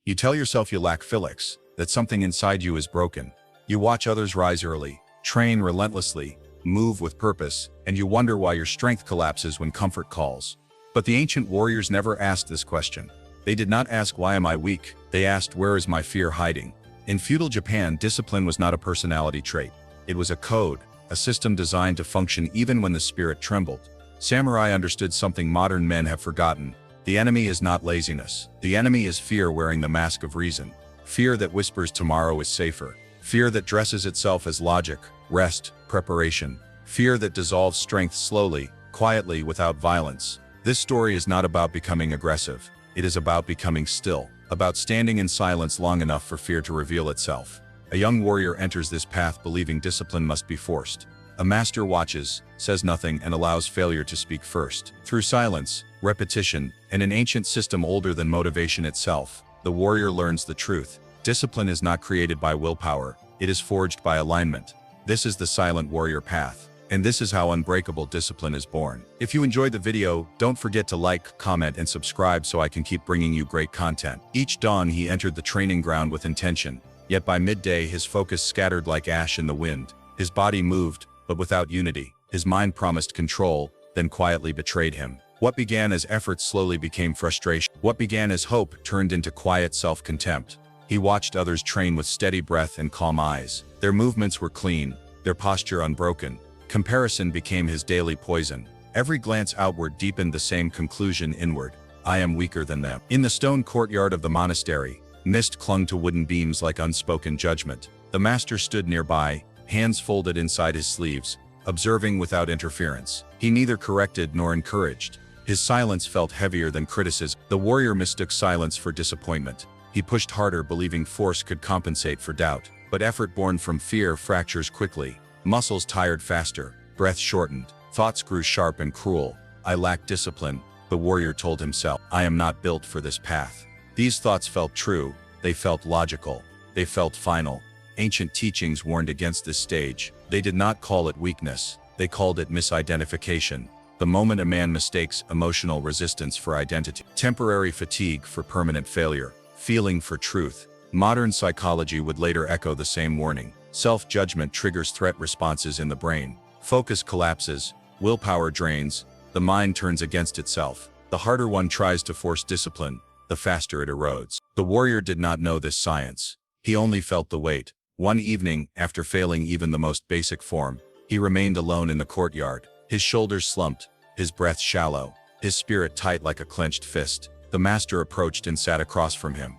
You tell yourself you lack Felix, that something inside you is broken. You watch others rise early, train relentlessly, move with purpose, and you wonder why your strength collapses when comfort calls. But the ancient warriors never asked this question. They did not ask, why am I weak? They asked, where is my fear hiding? In feudal Japan, discipline was not a personality trait. It was a code, a system designed to function even when the spirit trembled. Samurai understood something modern men have forgotten. The enemy is not laziness. The enemy is fear wearing the mask of reason. Fear that whispers tomorrow is safer. Fear that dresses itself as logic, rest, preparation. Fear that dissolves strength slowly, quietly, without violence. This story is not about becoming aggressive. It is about becoming still, about standing in silence long enough for fear to reveal itself. A young warrior enters this path believing discipline must be forced. A master watches, says nothing, and allows failure to speak first. Through silence, repetition, and an ancient system older than motivation itself, the warrior learns the truth. Discipline is not created by willpower, it is forged by alignment. This is the silent warrior path. And this is how unbreakable discipline is born. If you enjoyed the video, don't forget to like, comment, and subscribe so I can keep bringing you great content. Each dawn he entered the training ground with intention, yet by midday his focus scattered like ash in the wind. His body moved, but without unity. His mind promised control, then quietly betrayed him. What began as effort slowly became frustration. What began as hope turned into quiet self-contempt. He watched others train with steady breath and calm eyes. Their movements were clean, their posture unbroken. Comparison became his daily poison. Every glance outward deepened the same conclusion inward. I am weaker than them. In the stone courtyard of the monastery, mist clung to wooden beams like unspoken judgment. The master stood nearby, hands folded inside his sleeves, observing without interference. He neither corrected nor encouraged. His silence felt heavier than criticism. The warrior mistook silence for disappointment. He pushed harder, believing force could compensate for doubt. But effort born from fear fractures quickly. Muscles tired faster, breath shortened, thoughts grew sharp and cruel. I lack discipline, the warrior told himself. I am not built for this path. These thoughts felt true, they felt logical, they felt final. Ancient teachings warned against this stage. They did not call it weakness, they called it misidentification. The moment a man mistakes emotional resistance for identity, temporary fatigue for permanent failure, feeling for truth. Modern psychology would later echo the same warning. Self-judgment triggers threat responses in the brain. Focus collapses, willpower drains, the mind turns against itself. The harder one tries to force discipline, the faster it erodes. The warrior did not know this science. He only felt the weight. One evening, after failing even the most basic form, he remained alone in the courtyard. His shoulders slumped, his breath shallow, his spirit tight like a clenched fist. The master approached and sat across from him.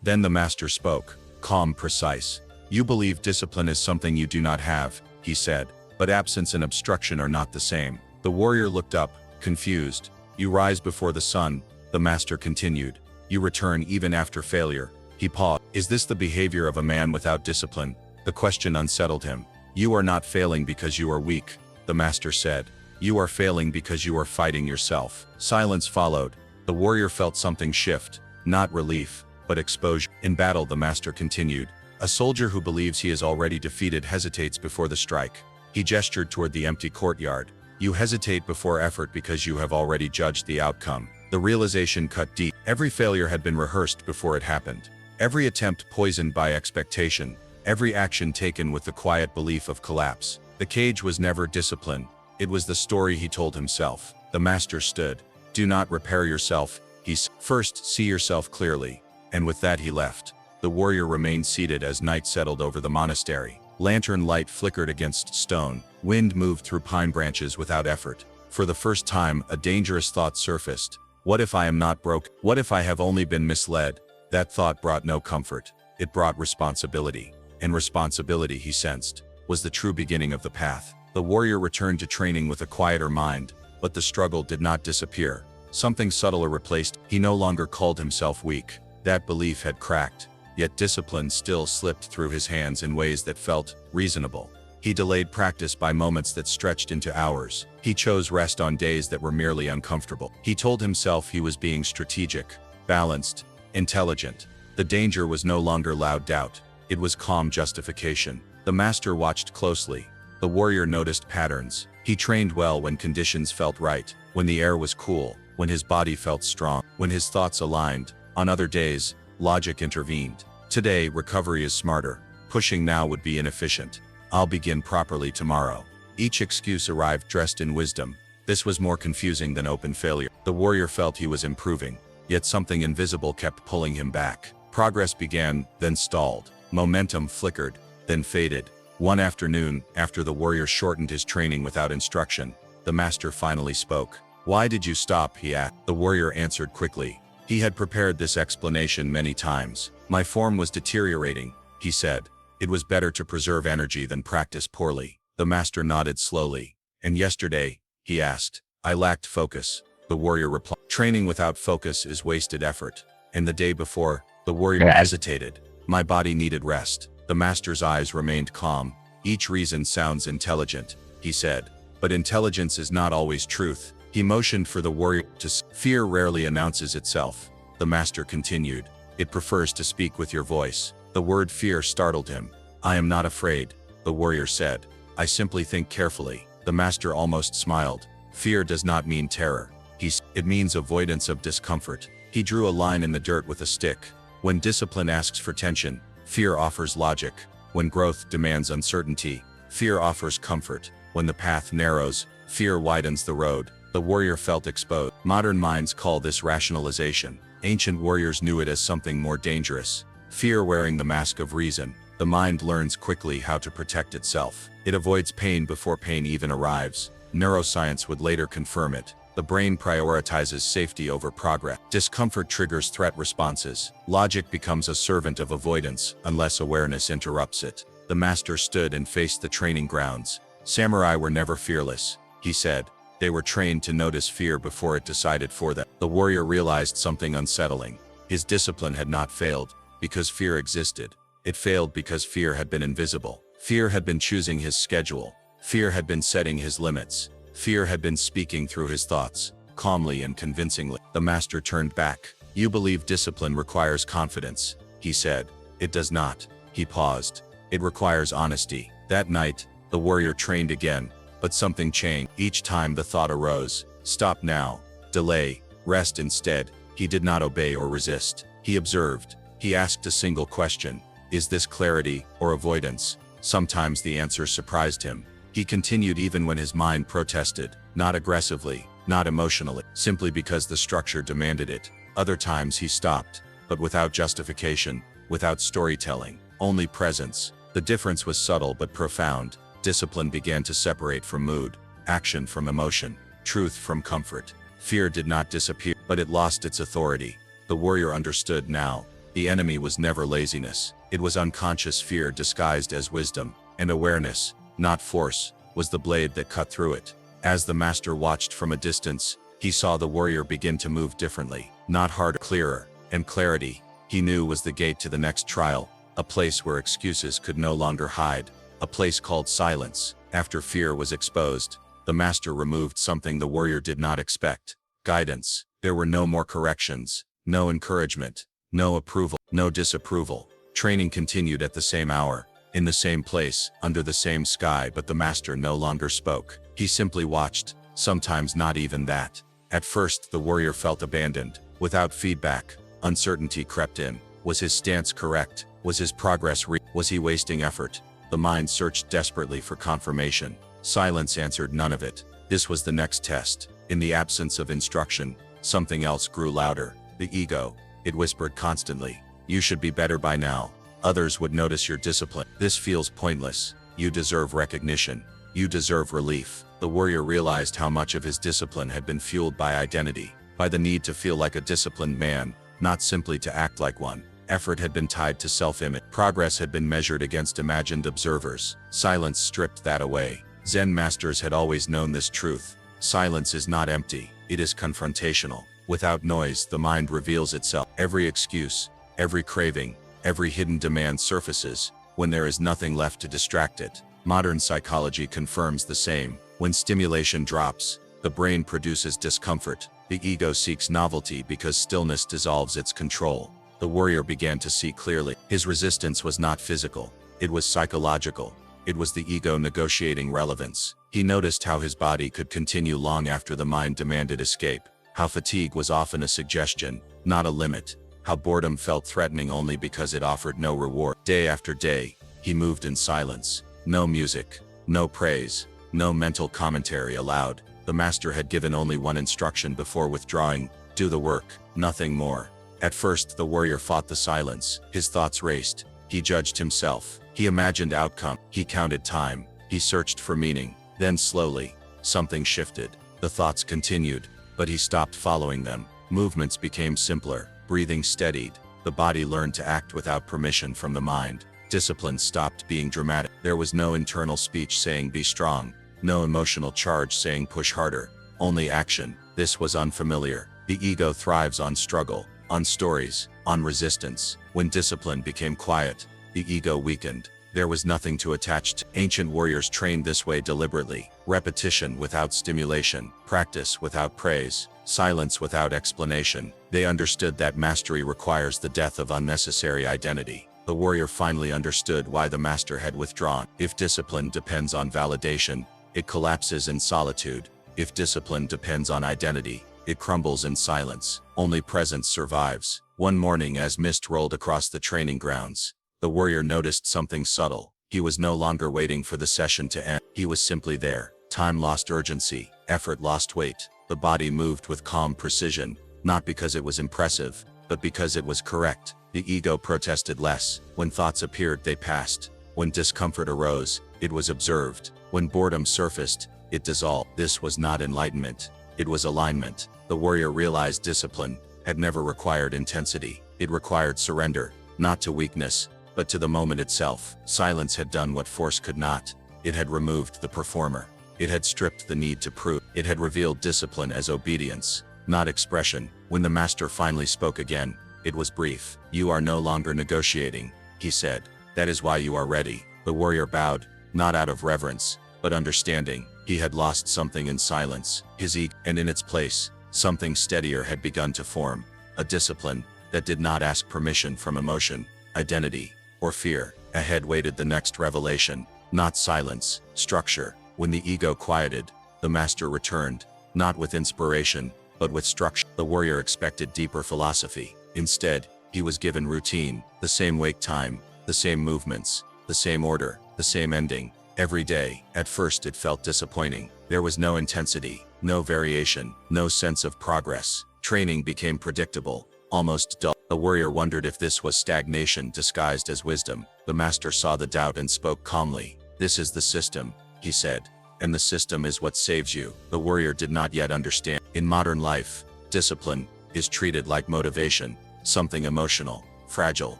Then the master spoke, calm, precise. You believe discipline is something you do not have, he said, but absence and obstruction are not the same. The warrior looked up, confused. You rise before the sun, the master continued. You return even after failure. He paused. Is this the behavior of a man without discipline? The question unsettled him. You are not failing because you are weak, the master said. You are failing because you are fighting yourself. Silence followed. The warrior felt something shift, not relief, but exposure. In battle, the master continued. A soldier who believes he is already defeated hesitates before the strike. He gestured toward the empty courtyard. You hesitate before effort because you have already judged the outcome. The realization cut deep. Every failure had been rehearsed before it happened. Every attempt poisoned by expectation. Every action taken with the quiet belief of collapse. The cage was never discipline. It was the story he told himself. The master stood. Do not repair yourself, he said. First, see yourself clearly. And with that he left. The warrior remained seated as night settled over the monastery. Lantern light flickered against stone. Wind moved through pine branches without effort. For the first time, a dangerous thought surfaced. What if I am not broke? What if I have only been misled? That thought brought no comfort. It brought responsibility. And responsibility, he sensed, was the true beginning of the path. The warrior returned to training with a quieter mind, but the struggle did not disappear. Something subtler replaced. He no longer called himself weak. That belief had cracked. Yet discipline still slipped through his hands in ways that felt reasonable. He delayed practice by moments that stretched into hours. He chose rest on days that were merely uncomfortable. He told himself he was being strategic, balanced, intelligent. The danger was no longer loud doubt. It was calm justification. The master watched closely. The warrior noticed patterns. He trained well when conditions felt right, when the air was cool, when his body felt strong, when his thoughts aligned. On other days, Logic intervened. Today, recovery is smarter. Pushing now would be inefficient. I'll begin properly tomorrow. Each excuse arrived dressed in wisdom. This was more confusing than open failure. The warrior felt he was improving, yet something invisible kept pulling him back. Progress began, then stalled. Momentum flickered, then faded. One afternoon, after the warrior shortened his training without instruction, the master finally spoke. "Why did you stop?" he asked. The warrior answered quickly. He had prepared this explanation many times. "My form was deteriorating," he said. "It was better to preserve energy than practice poorly." The master nodded slowly. "And yesterday?" he asked. "I lacked focus," the warrior replied. "Training without focus is wasted effort." And the day before, the warrior hesitated. "My body needed rest." The master's eyes remained calm. "Each reason sounds intelligent," he said. "But intelligence is not always truth." He motioned for the warrior to Fear rarely announces itself," the master continued. "It prefers to speak with your voice." The word fear startled him. "I am not afraid," the warrior said. "I simply think carefully." The master almost smiled. "Fear does not mean terror. It means avoidance of discomfort." He drew a line in the dirt with a stick. When discipline asks for tension, fear offers logic. When growth demands uncertainty, fear offers comfort. When the path narrows, fear widens the road. The warrior felt exposed. Modern minds call this rationalization. Ancient warriors knew it as something more dangerous. Fear wearing the mask of reason. The mind learns quickly how to protect itself. It avoids pain before pain even arrives. Neuroscience would later confirm it. The brain prioritizes safety over progress. Discomfort triggers threat responses. Logic becomes a servant of avoidance unless awareness interrupts it. The master stood and faced the training grounds. "Samurai were never fearless," he said. "They were trained to notice fear before it decided for them." The warrior realized something unsettling. His discipline had not failed because fear existed. It failed because fear had been invisible. Fear had been choosing his schedule. Fear had been setting his limits. Fear had been speaking through his thoughts, calmly and convincingly. The master turned back. "You believe discipline requires confidence," he said. "It does not." He paused. "It requires honesty." That night, the warrior trained again, but something changed. Each time the thought arose, "Stop now. Delay. Rest instead." He did not obey or resist. He observed. He asked a single question. Is this clarity or avoidance? Sometimes the answer surprised him. He continued even when his mind protested, not aggressively, not emotionally, simply because the structure demanded it. Other times he stopped, but without justification, without storytelling, only presence. The difference was subtle but profound. Discipline began to separate from mood, action from emotion, truth from comfort. Fear did not disappear, but it lost its authority. The warrior understood now. The enemy was never laziness. It was unconscious fear disguised as wisdom, and awareness, not force, was the blade that cut through it. As the master watched from a distance, he saw the warrior begin to move differently, not harder, clearer, and clarity, he knew, was the gate to the next trial, a place where excuses could no longer hide, a place called silence. After fear was exposed, the master removed something the warrior did not expect: guidance. There were no more corrections, no encouragement, no approval, no disapproval. Training continued at the same hour, in the same place, under the same sky, but the master no longer spoke. He simply watched, sometimes not even that. At first, the warrior felt abandoned. Without feedback, uncertainty crept in. Was his stance correct? Was his progress was he wasting effort? The mind searched desperately for confirmation. Silence answered none of it. This was the next test. In the absence of instruction, something else grew louder. The ego. It whispered constantly, "You should be better by now. Others would notice your discipline. This feels pointless. You deserve recognition. You deserve relief." The warrior realized how much of his discipline had been fueled by identity, by the need to feel like a disciplined man, not simply to act like one. Effort had been tied to self-image. Progress had been measured against imagined observers. Silence stripped that away. Zen masters had always known this truth. Silence is not empty. It is confrontational. Without noise, the mind reveals itself. Every excuse, every craving, every hidden demand surfaces when there is nothing left to distract it. Modern psychology confirms the same. When stimulation drops, the brain produces discomfort. The ego seeks novelty because stillness dissolves its control. The warrior began to see clearly. His resistance was not physical. It was psychological. It was the ego negotiating relevance. He noticed how his body could continue long after the mind demanded escape. How fatigue was often a suggestion, not a limit. how boredom felt threatening only because it offered no reward. Day after day, he moved in silence. No music, no praise, no mental commentary allowed. The master had given only one instruction before withdrawing: do the work, nothing more. At first, the warrior fought the silence. His thoughts raced. He judged himself. He imagined outcome. He counted time. He searched for meaning. Then slowly, something shifted. The thoughts continued, but he stopped following them. Movements became simpler. Breathing steadied. The body learned to act without permission from the mind. Discipline stopped being dramatic. There was no internal speech saying be strong. No emotional charge saying push harder. Only action. This was unfamiliar. The ego thrives on struggle, on stories, on resistance. When discipline became quiet, the ego weakened. There was nothing to attach to. Ancient warriors trained this way deliberately. Repetition without stimulation, practice without praise, silence without explanation. They understood that mastery requires the death of unnecessary identity. The warrior finally understood why the master had withdrawn. If discipline depends on validation, it collapses in solitude. If discipline depends on identity, it crumbles in silence. Only presence survives. One morning, as mist rolled across the training grounds, the warrior noticed something subtle. He was no longer waiting for the session to end. He was simply there. Time lost urgency. Effort lost weight. The body moved with calm precision, not because it was impressive, but because it was correct. The ego protested less. When thoughts appeared, they passed. When discomfort arose, it was observed. When boredom surfaced, it dissolved. This was not enlightenment. It was alignment. The warrior realized discipline had never required intensity. It required surrender, not to weakness, but to the moment itself. Silence had done what force could not. It had removed the performer. It had stripped the need to prove. It had revealed discipline as obedience, not expression. When the master finally spoke again, it was brief. You are no longer negotiating, he said. That is why you are ready. The warrior bowed, not out of reverence, but understanding. He had lost something in silence, his ego, and in its place, something steadier had begun to form. A discipline that did not ask permission from emotion, identity, or fear. Ahead waited the next revelation, not silence, structure. When the ego quieted, the master returned, not with inspiration, but with structure. The warrior expected deeper philosophy. Instead, he was given routine, the same wake time, the same movements, the same order, the same ending, every day. At first it felt disappointing. There was no intensity, no variation, no sense of progress. Training became predictable, almost dull. The warrior wondered if this was stagnation disguised as wisdom. The master saw the doubt and spoke calmly. This is the system, he said, and the system is what saves you. The warrior did not yet understand. In modern life, discipline is treated like motivation, something emotional, fragile,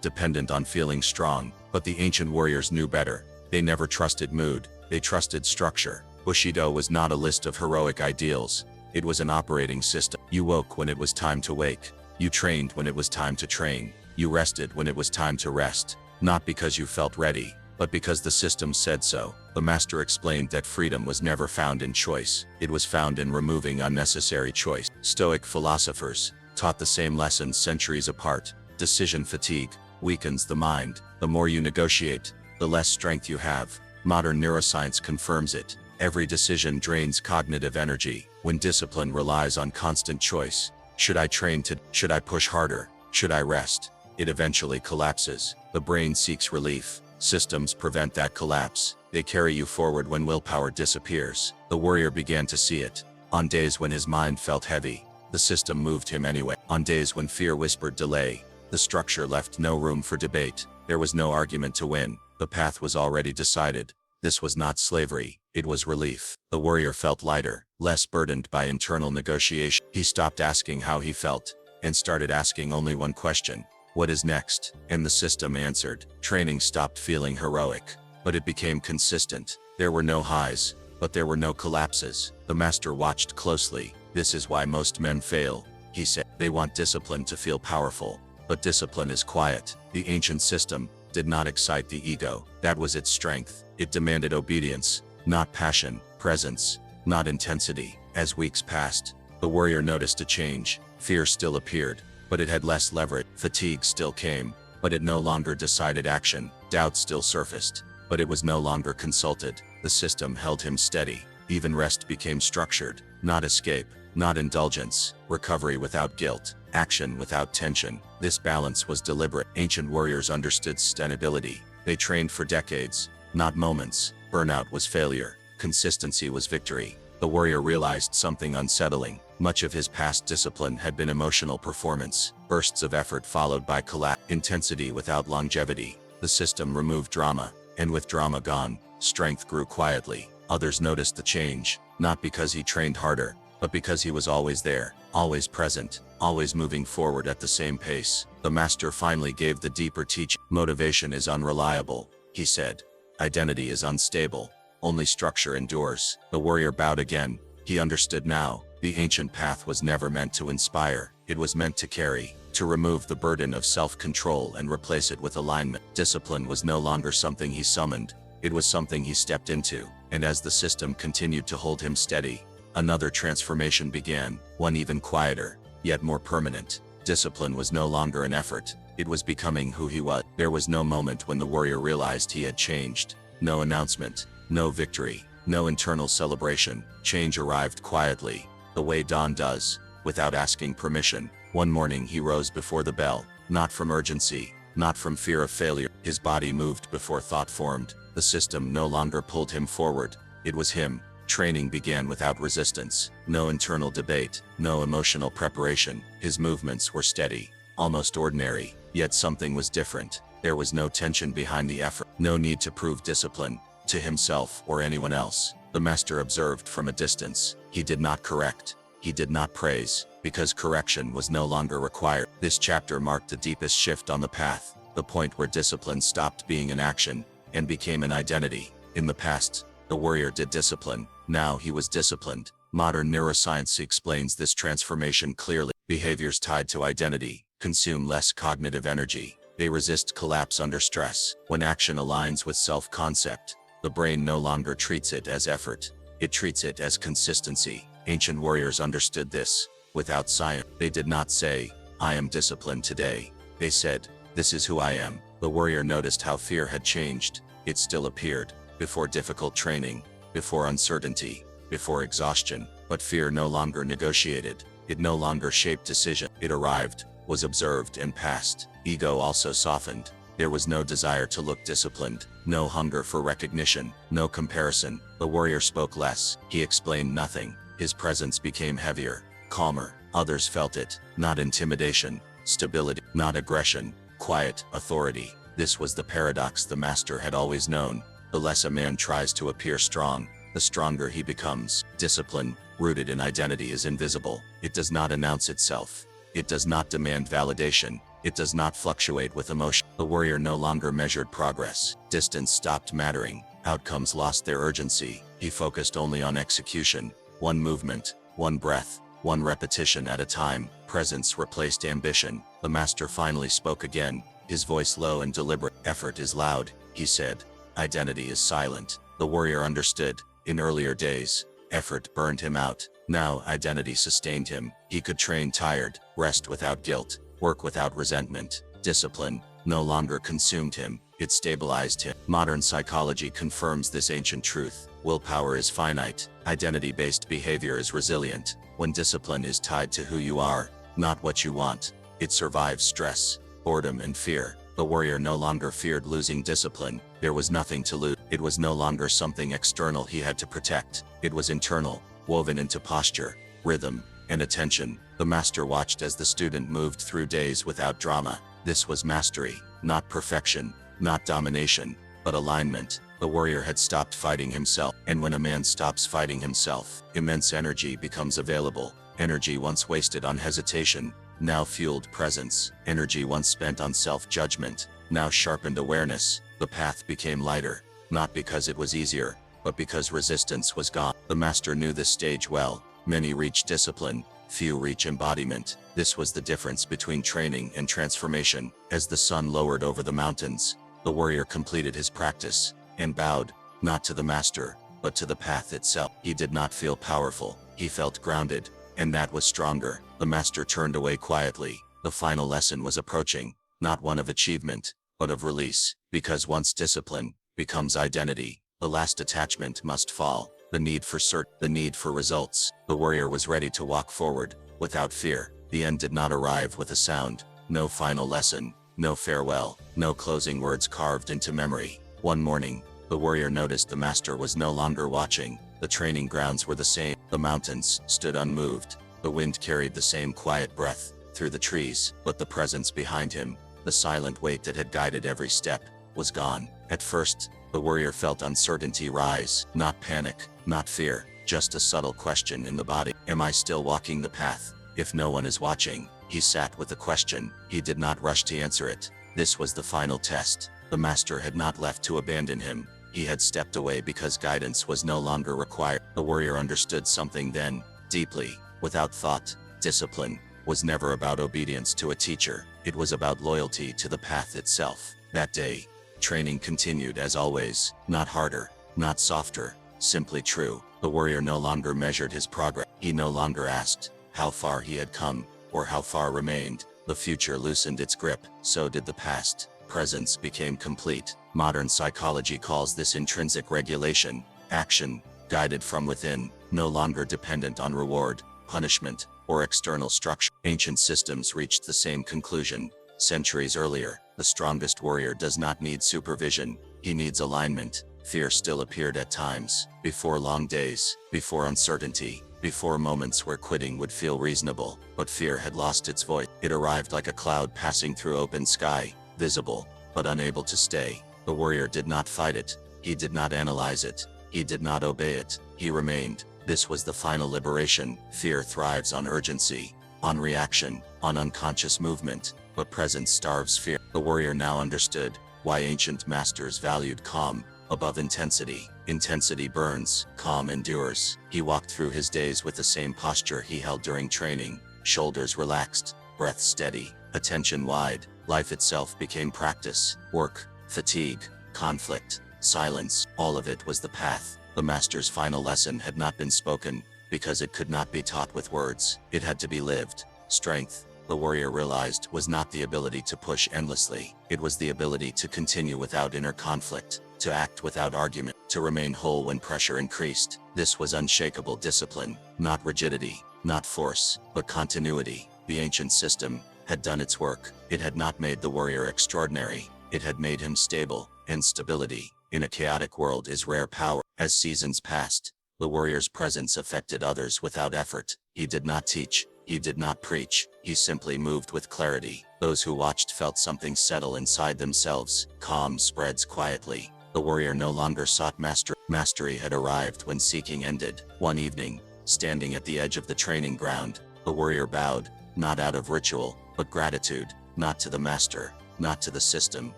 dependent on feeling strong. But the ancient warriors knew better. They never trusted mood, they trusted structure. Bushido was not a list of heroic ideals. It was an operating system. You woke when it was time to wake. You trained when it was time to train. You rested when it was time to rest. Not because you felt ready, but because the system said so. The master explained that freedom was never found in choice. It was found in removing unnecessary choice. Stoic philosophers taught the same lessons centuries apart. Decision fatigue weakens the mind. The more you negotiate, the less strength you have. Modern neuroscience confirms it. Every decision drains cognitive energy. When discipline relies on constant choice, should I train today? Should I push harder? Should I rest? It eventually collapses. The brain seeks relief. Systems prevent that collapse. They carry you forward when willpower disappears. The warrior began to see it. On days when his mind felt heavy, the system moved him anyway. On days when fear whispered delay, the structure left no room for debate. There was no argument to win. The path was already decided. This was not slavery, it was relief. The warrior felt lighter, less burdened by internal negotiation. He stopped asking how he felt, and started asking only one question: what is next? And the system answered. Training stopped feeling heroic, but it became consistent. There were no highs, but there were no collapses. The master watched closely. This is why most men fail, he said. They want discipline to feel powerful, but discipline is quiet. The ancient system did not excite the ego. That was its strength. It demanded obedience, not passion, presence, not intensity. As weeks passed, the warrior noticed a change. Fear still appeared, but it had less leverage. Fatigue still came, but it no longer decided action. Doubt still surfaced, but it was no longer consulted. The system held him steady. Even rest became structured, not escape, not indulgence, recovery without guilt, action without tension. This balance was deliberate. Ancient warriors understood sustainability. They trained for decades, not moments. Burnout was failure. Consistency was victory. The warrior realized something unsettling. Much of his past discipline had been emotional performance, bursts of effort followed by collapse, intensity without longevity. The system removed drama, and with drama gone, strength grew quietly. Others noticed the change, not because he trained harder, but because he was always there, always present, always moving forward at the same pace. The master finally gave the deeper teaching. Motivation is unreliable, he said. Identity is unstable. Only structure endures. The warrior bowed again. He understood now. The ancient path was never meant to inspire. It was meant to carry, to remove the burden of self-control and replace it with alignment. Discipline was no longer something he summoned. It was something he stepped into. And as the system continued to hold him steady, another transformation began, one even quieter, yet more permanent. Discipline was no longer an effort. It was becoming who he was. There was no moment when the warrior realized he had changed. No announcement, no victory, no internal celebration. Change arrived quietly, the way dawn does, without asking permission. One morning he rose before the bell, not from urgency, not from fear of failure. His body moved before thought formed. The system no longer pulled him forward. It was him. Training began without resistance. No internal debate, no emotional preparation. His movements were steady, almost ordinary, yet something was different. There was no tension behind the effort, no need to prove discipline, to himself or anyone else. The master observed from a distance. He did not correct. He did not praise, because correction was no longer required. This chapter marked the deepest shift on the path, the point where discipline stopped being an action and became an identity. In the past, the warrior did discipline. Now he was disciplined. Modern neuroscience explains this transformation clearly. Behaviors tied to identity consume less cognitive energy. They resist collapse under stress. When action aligns with self-concept, the brain no longer treats it as effort. It treats it as consistency. Ancient warriors understood this. Without science, they did not say, "I am disciplined today." They said, "This is who I am." The warrior noticed how fear had changed. It still appeared, before difficult training, before uncertainty, before exhaustion. But fear no longer negotiated. It no longer shaped decision. It arrived, was observed and passed. Ego also softened. There was no desire to look disciplined, no hunger for recognition, no comparison. The warrior spoke less. He explained nothing. His presence became heavier, calmer. Others felt it. Not intimidation, stability, not aggression, quiet authority. This was the paradox the master had always known. The less a man tries to appear strong, the stronger he becomes. Discipline, rooted in identity, is invisible. It does not announce itself. It does not demand validation. It does not fluctuate with emotion. The warrior no longer measured progress. Distance stopped mattering. Outcomes lost their urgency. He focused only on execution. One movement, one breath, one repetition at a time. Presence replaced ambition. The master finally spoke again, his voice low and deliberate. "Effort is loud," he said. "Identity is silent." The warrior understood. In earlier days, effort burned him out. Now identity sustained him. He could train tired, rest without guilt, work without resentment. Discipline no longer consumed him. It stabilized him. Modern psychology confirms this ancient truth. Willpower is finite. Identity-based behavior is resilient. When discipline is tied to who you are, not what you want, it survives stress, boredom, and fear. The warrior no longer feared losing discipline. There was nothing to lose. It was no longer something external he had to protect. It was internal, woven into posture, rhythm, and attention. The master watched as the student moved through days without drama. This was mastery, not perfection, not domination, but alignment. The warrior had stopped fighting himself. And when a man stops fighting himself, immense energy becomes available. Energy once wasted on hesitation, now fueled presence. Energy once spent on self-judgment, now sharpened awareness. The path became lighter, not because it was easier, but because resistance was gone. The master knew this stage well. Many reach discipline, few reach embodiment. This was the difference between training and transformation. As the sun lowered over the mountains, the warrior completed his practice and bowed, not to the master, but to the path itself. He did not feel powerful. He felt grounded, and that was stronger. The master turned away quietly. The final lesson was approaching, not one of achievement, but of release. Because once discipline becomes identity, the last attachment must fall. The need for the need for results. The warrior was ready to walk forward, without fear. The end did not arrive with a sound. No final lesson, no farewell, no closing words carved into memory. One morning, the warrior noticed the master was no longer watching. The training grounds were the same. The mountains stood unmoved. The wind carried the same quiet breath through the trees, but the presence behind him, the silent weight that had guided every step, was gone. At first, the warrior felt uncertainty rise, not panic, not fear, just a subtle question in the body. Am I still walking the path? If no one is watching, he sat with the question. He did not rush to answer it. This was the final test. The master had not left to abandon him. He had stepped away because guidance was no longer required. The warrior understood something then, deeply, without thought. Discipline was never about obedience to a teacher. It was about loyalty to the path itself. That day, training continued as always, not harder, not softer, simply true. The warrior no longer measured his progress. He no longer asked how far he had come, or how far remained. The future loosened its grip, so did the past. Presence became complete. Modern psychology calls this intrinsic regulation, action, guided from within, no longer dependent on reward, punishment, or external structure. Ancient systems reached the same conclusion. Centuries earlier, the strongest warrior does not need supervision, he needs alignment. Fear still appeared at times, before long days, before uncertainty, before moments where quitting would feel reasonable, but fear had lost its voice. It arrived like a cloud passing through open sky, visible, but unable to stay. The warrior did not fight it, he did not analyze it, he did not obey it, he remained. This was the final liberation. Fear thrives on urgency, on reaction, on unconscious movement, but presence starves fear. The warrior now understood why ancient masters valued calm above intensity. Intensity burns, calm endures. He walked through his days with the same posture he held during training, shoulders relaxed, breath steady, attention wide. Life itself became practice, work, fatigue, conflict, silence. All of it was the path. The master's final lesson had not been spoken, because it could not be taught with words. It had to be lived. Strength, the warrior realized, was not the ability to push endlessly. It was the ability to continue without inner conflict, to act without argument, to remain whole when pressure increased. This was unshakable discipline, not rigidity, not force, but continuity. The ancient system had done its work. It had not made the warrior extraordinary. It had made him stable, and stability, in a chaotic world, is rare power. As seasons passed, the warrior's presence affected others without effort. He did not teach, he did not preach, he simply moved with clarity. Those who watched felt something settle inside themselves. Calm spreads quietly. The warrior no longer sought mastery. Mastery had arrived when seeking ended. One evening, standing at the edge of the training ground, the warrior bowed, not out of ritual, but gratitude, not to the master, not to the system,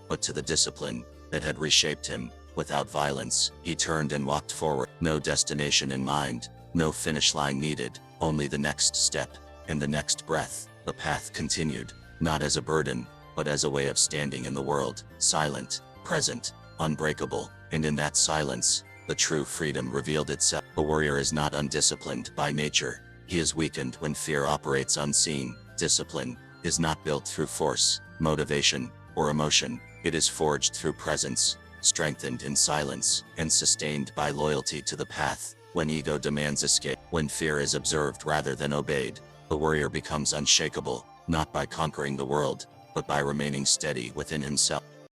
but to the discipline that had reshaped him. Without violence, he turned and walked forward. No destination in mind, no finish line needed, only the next step, and the next breath. The path continued, not as a burden, but as a way of standing in the world, silent, present, unbreakable. And in that silence, the true freedom revealed itself. The warrior is not undisciplined by nature. He is weakened when fear operates unseen. Discipline is not built through force, motivation, or emotion. It is forged through presence, strengthened in silence, and sustained by loyalty to the path. When ego demands escape, when fear is observed rather than obeyed, the warrior becomes unshakable, not by conquering the world, but by remaining steady within himself.